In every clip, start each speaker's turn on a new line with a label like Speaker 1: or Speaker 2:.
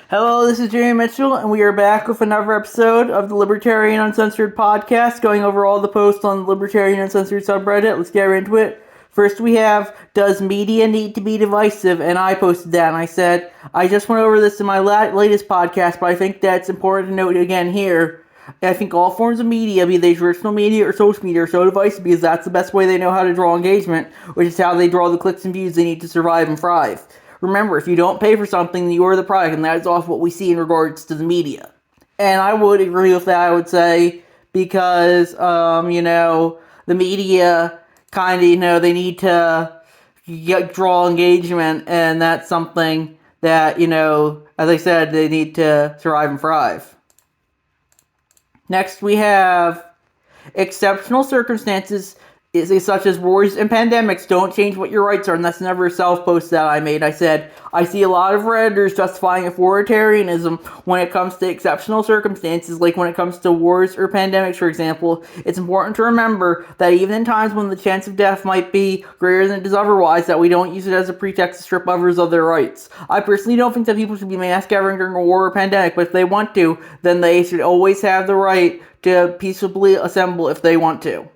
Speaker 1: Hello, this is Jamie Mitchell, and we are back with another episode of the Libertarian Uncensored podcast, going over all the posts on the Libertarian Uncensored subreddit. Let's get right into it. First we have, does media need to be divisive? And I posted that, and I said, I just went over this in my latest podcast, but I think that's important to note again here. I think all forms of media, be they traditional media or social media, are so divisive because that's the best way they know how to draw engagement, which is how they draw the clicks and views they need to survive and thrive. Remember, if you don't pay for something, you are the product, and that is also what we see in regards to the media. And I would agree with that, I would say, because, the media kind of, they need to draw engagement, and that's something that, as I said, they need to survive and thrive. Next, we have exceptional circumstances such as wars and pandemics don't change what your rights are, and that's another self-post that I made. I said, I see a lot of Redditors justifying authoritarianism when it comes to exceptional circumstances, like when it comes to wars or pandemics, for example. It's important to remember that even in times when the chance of death might be greater than it is otherwise, that we don't use it as a pretext to strip others of their rights. I personally don't think that people should be mass gathering during a war or pandemic, but if they want to, then they should always have the right to peaceably assemble if they want to.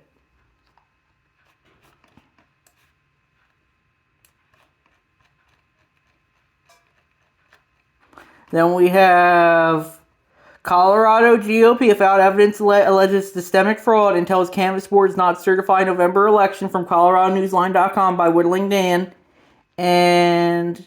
Speaker 1: Then we have Colorado GOP without evidence alleges systemic fraud and tells canvas boards not to certify November election from ColoradoNewsline.com by Whittling Dan. And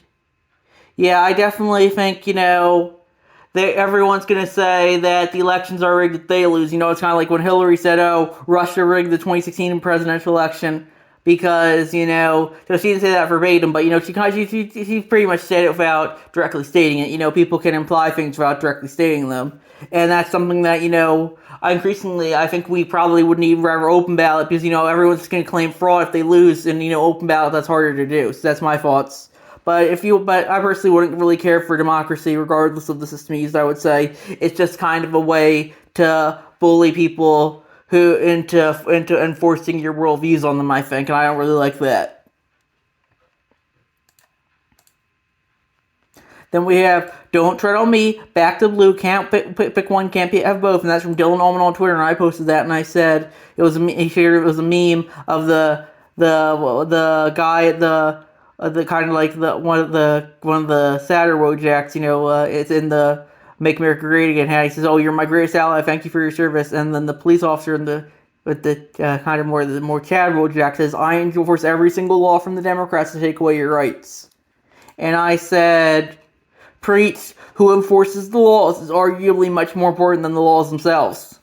Speaker 1: yeah, I definitely think, everyone's going to say that the elections are rigged if they lose. It's kind of like when Hillary said, Russia rigged the 2016 presidential election. Because, so she didn't say that verbatim, but, she pretty much said it without directly stating it. People can imply things without directly stating them. And that's something that, I think we probably wouldn't even rather open ballot because, everyone's just going to claim fraud if they lose, and, open ballot, that's harder to do. So that's my thoughts. But I personally wouldn't really care for democracy regardless of the system used, I would say. It's just kind of a way to bully people into enforcing your worldviews on them, I think, and I don't really like that. Then we have Don't Tread on Me, Back to Blue, Can't pick one, can't have both, and that's from Dylan Ullman on Twitter, and I posted that, and I said he shared it was a meme of the guy the kind of like one of the sadder Wojaks, it's in the Make America Great Again hat. He says, "Oh, you're my greatest ally. Thank you for your service." And then the police officer with the kind of more Chad Wojak says, "I enforce every single law from the Democrats to take away your rights." And I said, "Preach! Who enforces the laws is arguably much more important than the laws themselves."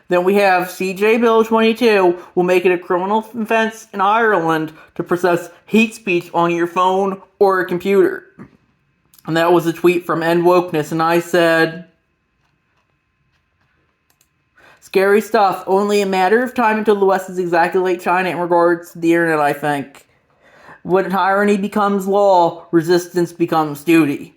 Speaker 1: Then we have CJ Bill 22 will make it a criminal offense in Ireland to process hate speech on your phone or a computer. And that was a tweet from End Wokeness, and I said, scary stuff. Only a matter of time until the West is exactly like China in regards to the internet, I think. When tyranny becomes law, resistance becomes duty.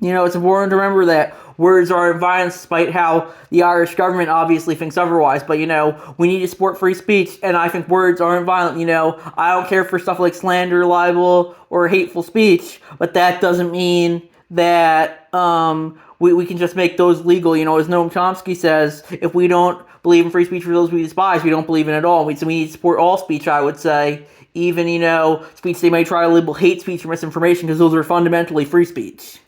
Speaker 1: It's important to remember that words are violence, despite how the Irish government obviously thinks otherwise. But, we need to support free speech, and I think words aren't violent. I don't care for stuff like slander, libel, or hateful speech, but that doesn't mean that we can just make those legal. As Noam Chomsky says, if we don't believe in free speech for those we despise, we don't believe in it at all. So we need to support all speech, I would say. Even, speech they may try to label hate speech or misinformation, because those are fundamentally free speech.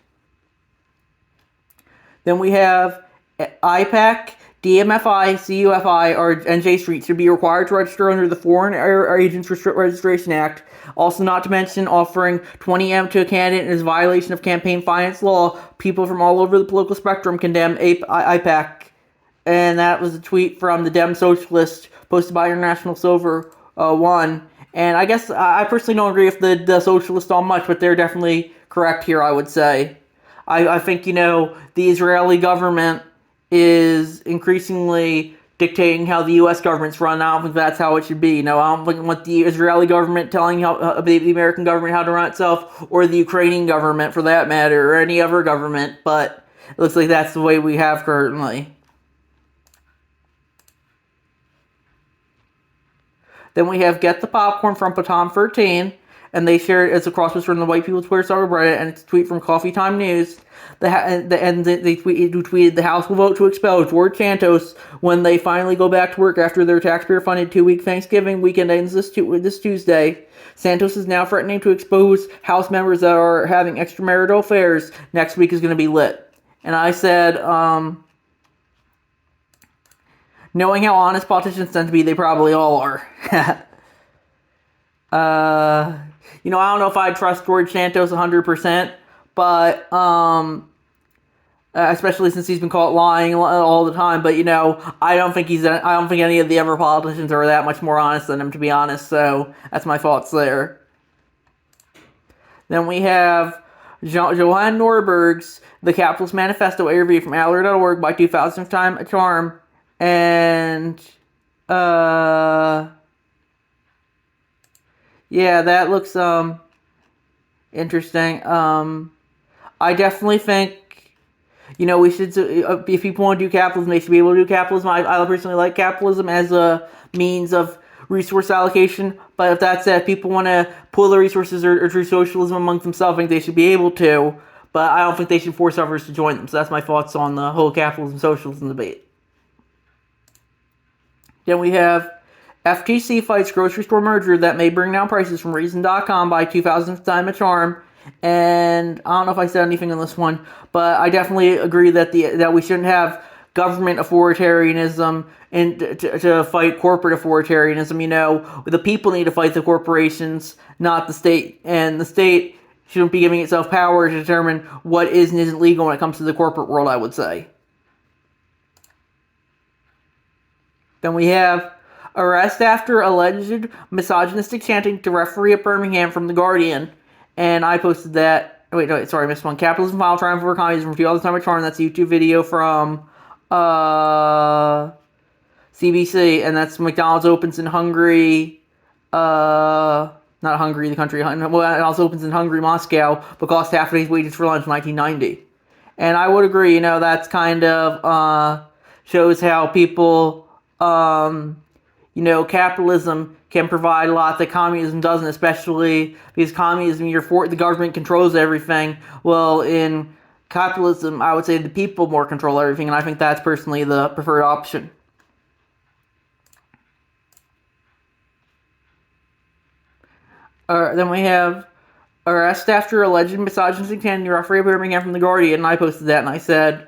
Speaker 1: Then we have IPAC, DMFI, CUFI, and J Street should be required to register under the Foreign Agents Registration Act. Also, not to mention, offering $20M to a candidate is a violation of campaign finance law. People from all over the political spectrum condemn IPAC. And that was a tweet from the Dem Socialist posted by International Silver 1. And I guess I personally don't agree with the Socialists on much, but they're definitely correct here, I would say. I think, the Israeli government is increasingly dictating how the U.S. government's run. I don't think that's how it should be. I don't think want the Israeli government telling the American government how to run itself, or the Ukrainian government, for that matter, or any other government, but it looks like that's the way we have currently. Then we have Get the Popcorn from Patom13, and they shared it's a cross between the White People Twitter subreddit and it's a tweet from Coffee Time News. They tweeted the House will vote to expel George Santos when they finally go back to work after their taxpayer-funded 2-week Thanksgiving weekend ends this Tuesday. Santos is now threatening to expose House members that are having extramarital affairs. Next week is going to be lit. And I said, knowing how honest politicians tend to be, they probably all are. I don't know if I trust George Santos 100%, but, especially since he's been caught lying all the time, but, I don't think any of the other politicians are that much more honest than him, to be honest, so that's my thoughts there. Then we have Johan Norberg's The Capitalist Manifesto interview from Adler.org by 2000th Time a Charm, and, yeah, that looks, interesting. I definitely think, we should, if people want to do capitalism, they should be able to do capitalism. I personally like capitalism as a means of resource allocation, but if that said, people want to pool the resources or do socialism amongst themselves, I think they should be able to, but I don't think they should force others to join them. So that's my thoughts on the whole capitalism-socialism debate. Then we have FTC fights grocery store merger that may bring down prices from Reason.com by 2000th Time a Charm. And I don't know if I said anything on this one, but I definitely agree that we shouldn't have government authoritarianism and to fight corporate authoritarianism. The people need to fight the corporations, not the state. And the state shouldn't be giving itself power to determine what is and isn't legal when it comes to the corporate world, I would say. Then we have arrest after alleged misogynistic chanting to referee at Birmingham from The Guardian. And I posted that. I missed one. Capitalism Final Triumph over Communism from 2000 Time a Charm. That's a YouTube video from CBC. And that's McDonald's opens in Hungary. Not Hungary, the country. Well, it also opens in Hungary, Moscow, but cost half a day's wages for lunch in 1990. And I would agree, that's kind of shows how people, capitalism can provide a lot that communism doesn't, especially because communism, the government controls everything. Well, in capitalism, I would say the people more control everything, and I think that's personally the preferred option. Then we have arrest after alleged misogynistic chanting to referee Birmingham from The Guardian, and I posted that, and I said,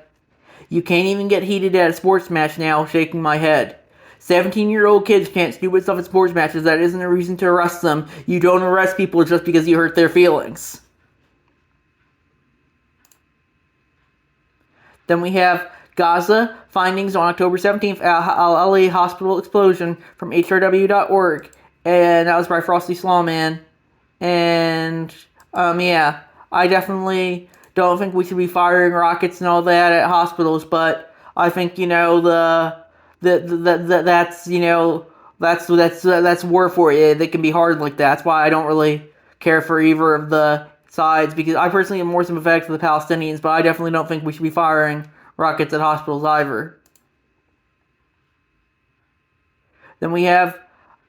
Speaker 1: you can't even get heated at a sports match now, shaking my head. 17-year-old kids can't stupid stuff at sports matches. That isn't a reason to arrest them. You don't arrest people just because you hurt their feelings. Then we have Gaza findings on October 17th, Al-Ali hospital explosion from HRW.org. And that was by Frosty Slawman. And, I definitely don't think we should be firing rockets and all that at hospitals, but I think, that's war for you. They can be hard like that. That's why I don't really care for either of the sides, because I personally am more sympathetic to the Palestinians, but I definitely don't think we should be firing rockets at hospitals either. Then we have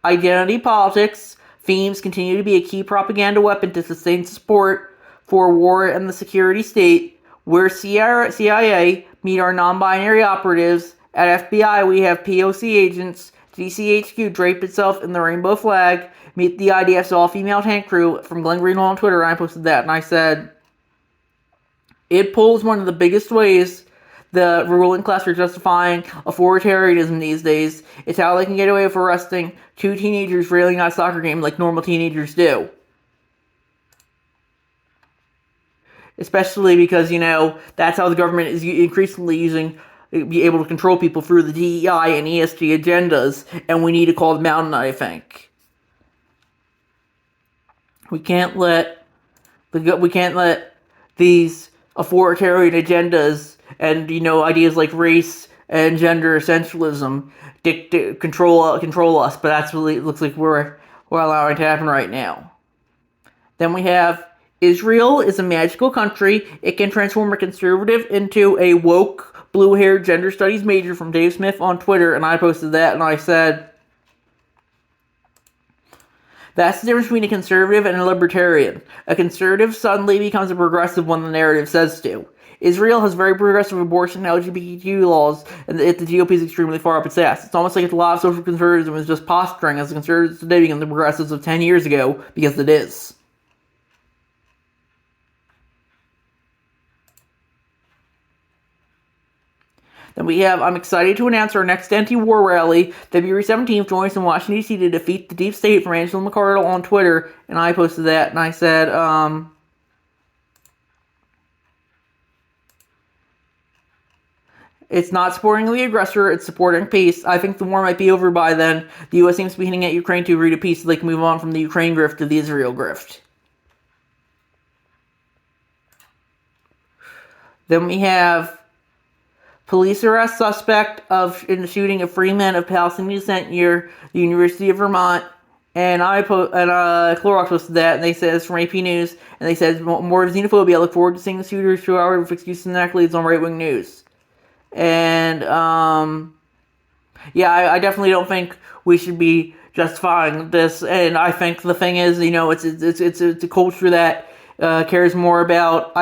Speaker 1: identity politics. Themes continue to be a key propaganda weapon to sustain support for war and the security state. Where CIA meet our non-binary operatives. At FBI, we have POC agents. GCHQ drape itself in the rainbow flag. Meet the IDF's all-female tank crew from Glenn Greenwald on Twitter. And I posted that, and I said, it pulls one of the biggest ways the ruling class are justifying authoritarianism these days. It's how they can get away with arresting 2 teenagers railing at a soccer game like normal teenagers do. Especially because, that's how the government is increasingly be able to control people through the DEI and ESG agendas, and we need to call them out, I think. We can't let these authoritarian agendas and, ideas like race and gender essentialism control us, but that's really, it looks like we're allowing to happen right now. Then we have Israel is a magical country. It can transform a conservative into a woke, blue-haired gender studies major from Dave Smith on Twitter, and I posted that, and I said, That's the difference between a conservative and a libertarian. A conservative suddenly becomes a progressive when the narrative says to. Israel has very progressive abortion and LGBTQ laws, and the GOP is extremely far up its ass. It's almost like a lot of social conservatism is just posturing as the conservatives today become the progressives of 10 years ago, because it is. Then we have, I'm excited to announce our next anti-war rally, February 17th, join us in Washington, D.C. to defeat the deep state from Angela McArdle on Twitter, and I posted that, and I said, it's not supporting the aggressor, it's supporting peace. I think the war might be over by then. The U.S. seems to be hinting at Ukraine to agree to peace so they can move on from the Ukraine grift to the Israel grift. Then we have police arrest suspect in the shooting of free men of Palestinian descent near the University of Vermont. And Clorox posted that, and they said it's from AP News, and they said more xenophobia. I look forward to seeing the shooters 2 hours of excuses and accolades on right-wing news. And yeah, I definitely don't think we should be justifying this. And I think the thing is, it's a culture that cares more about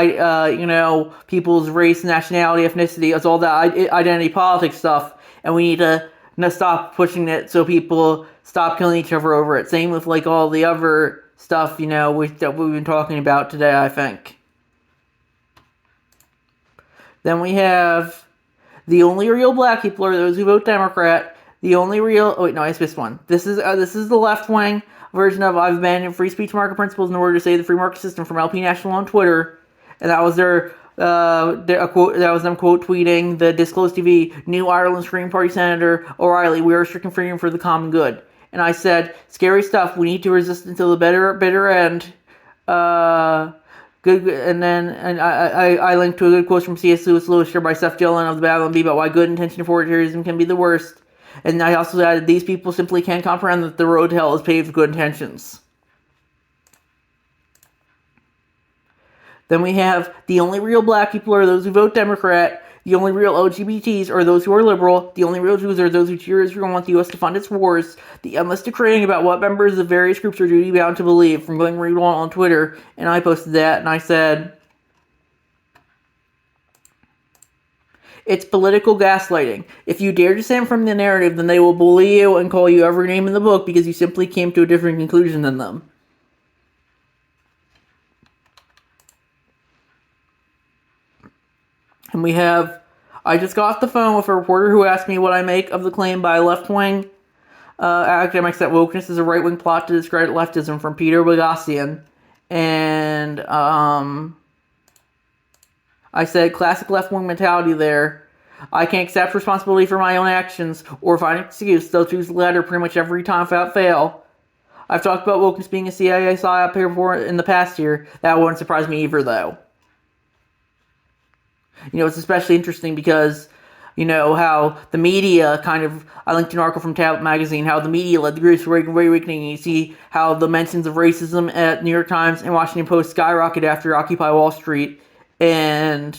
Speaker 1: people's race, nationality, ethnicity. It's all that identity politics stuff, and we need to stop pushing it so people stop killing each other over it. Same with like all the other stuff that we've been talking about today, I think. Then we have the only real black people are those who vote Democrat. The only real... Oh, wait, no, I missed one. This is the left-wing version of I've abandoned free speech market principles in order to save the free market system from LP National on Twitter. And that was their quote. That was them quote tweeting the Disclosed TV New Ireland Green Party Senator O'Reilly. We are restricting freedom for the common good. And I said, scary stuff. We need to resist until the bitter end. Good, and I linked to a good quote from C.S. Lewis shared by Seth Dillon of the Babylon Bee about why good intention for terrorism can be the worst. And I also added, these people simply can't comprehend that the road to hell is paved with good intentions. Then we have, the only real black people are those who vote Democrat. The only real LGBTs are those who are liberal. The only real Jews are those who cheer Israel and want the U.S. to fund its wars. The endless decreeing about what members of various groups are duty bound to believe from going read on Twitter. And I posted that, and I said, it's political gaslighting. If you dare dissent from the narrative, then they will bully you and call you every name in the book because you simply came to a different conclusion than them. And we have, I just got off the phone with a reporter who asked me what I make of the claim by left-wing academics that wokeness is a right-wing plot to discredit leftism from Peter Boghossian. And I said, classic left-wing mentality there. I can accept responsibility for my own actions or find an excuse. They'll choose the latter pretty much every time without fail. I've talked about wokeness being a CIA psyop here before in the past year. That wouldn't surprise me either, though. It's especially interesting because, how the media I linked an article from Tablet Magazine, how the media led the Great Awakening. You see how the mentions of racism at New York Times and Washington Post skyrocketed after Occupy Wall Street. And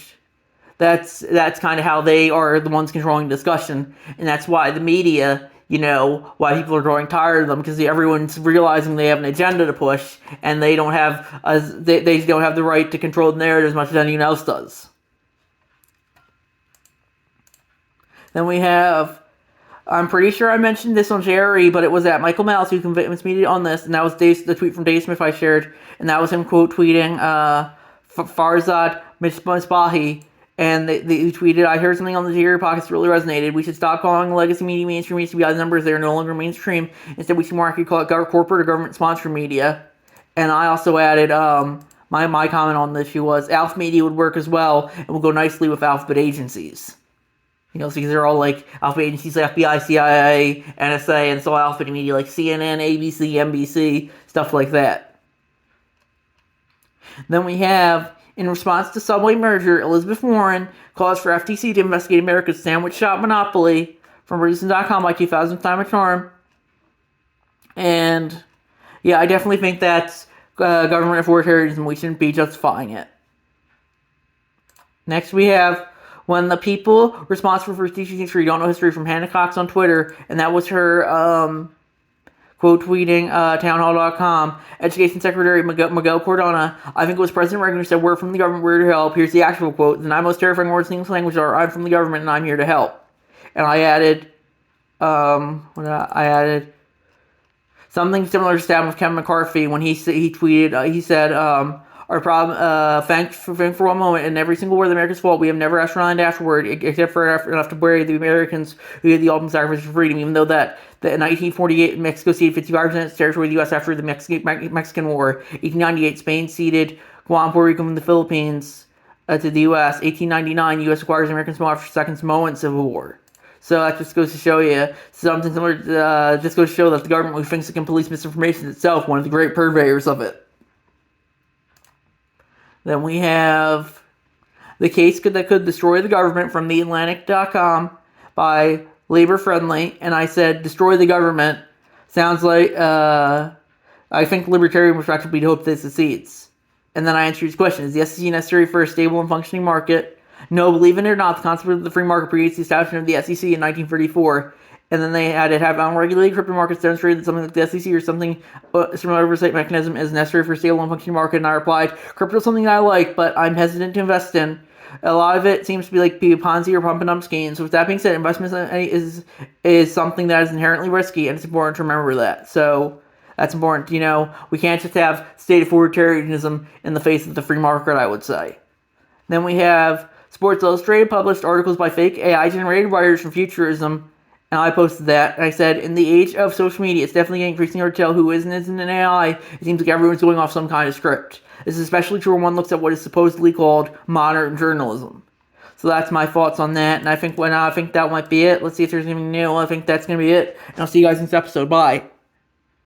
Speaker 1: that's kind of how they are the ones controlling the discussion. And that's why the media, why people are growing tired of them, because everyone's realizing they have an agenda to push, and they don't have they don't have the right to control the narrative as much as anyone else does. Then we have, I'm pretty sure I mentioned this on Jerry, but it was at Michael Malice who convinced me on this, and that was the tweet from Dave Smith I shared, and that was him quote tweeting Farzad Misbahi, and they tweeted, I heard something on the Jerry podcast that really resonated. We should stop calling legacy media mainstream. It used to be odd numbers. They are no longer mainstream. Instead, we should more accurately call it corporate or government-sponsored media. And I also added, my comment on the issue was, Alpha Media would work as well, and will go nicely with alphabet agencies. Because they're all like alphabet agencies like FBI, CIA, NSA, and so alphabet media like CNN, ABC, NBC, stuff like that. Then we have, in response to Subway merger, Elizabeth Warren calls for FTC to investigate America's sandwich shop monopoly from Reason.com by 2000 Time of Charm. And yeah, I definitely think that's government authoritarianism. We shouldn't be justifying it. Next we have, when the people responsible for teaching history don't know history, from Hannah Cox on Twitter, and that was her quote tweeting townhall.com, Education Secretary Miguel Cardona, I think it was President Reagan who said, "We're from the government, we're here to help." Here's the actual quote. "The 9 most terrifying words in English language are, I'm from the government and I'm here to help." And I added, something similar to happened with Kevin McCarthy when he tweeted, he said, our problem, thanks for one moment, in every single word of America's fault, we have never asked Ryan afterward, except for enough to bury the Americans who did the ultimate sacrifice for freedom, even though that in 1948, Mexico ceded 55% of its territory to the U.S. after the Mexican War. 1898, Spain ceded Guam, Puerto Rico, and the Philippines to the U.S. 1899, U.S. acquires American small after Second Moment Civil War. So that just goes to show you something similar. Just goes to show that the government, who thinks it can police misinformation itself, one of the great purveyors of it. Then we have The Case That Could Destroy the Government from TheAtlantic.com by Labor Friendly. And I said, destroy the government. Sounds like, I think Libertarian perspective would hope this succeeds. And then I answered his question, is the SEC necessary for a stable and functioning market? No, believe it or not, the concept of the free market predates the establishment of the SEC in 1934. And then they added, have unregulated crypto markets demonstrated that something like the SEC or something similar oversight mechanism is necessary for a stable and functioning market? And I replied, crypto is something I like, but I'm hesitant to invest in. A lot of it seems to be like Ponzi or pumping up schemes. So with that being said, investment is something that is inherently risky, and it's important to remember that. So that's important. We can't just have state authoritarianism in the face of the free market, I would say. Then we have Sports Illustrated published articles by fake AI-generated writers from Futurism, and I posted that, and I said, in the age of social media, it's definitely getting increasingly hard to tell who isn't an AI. It seems like everyone's going off some kind of script. This is especially true when one looks at what is supposedly called modern journalism. So that's my thoughts on that, and I think that might be it. Let's see if there's anything new. I think that's going to be it, and I'll see you guys in this episode. Bye.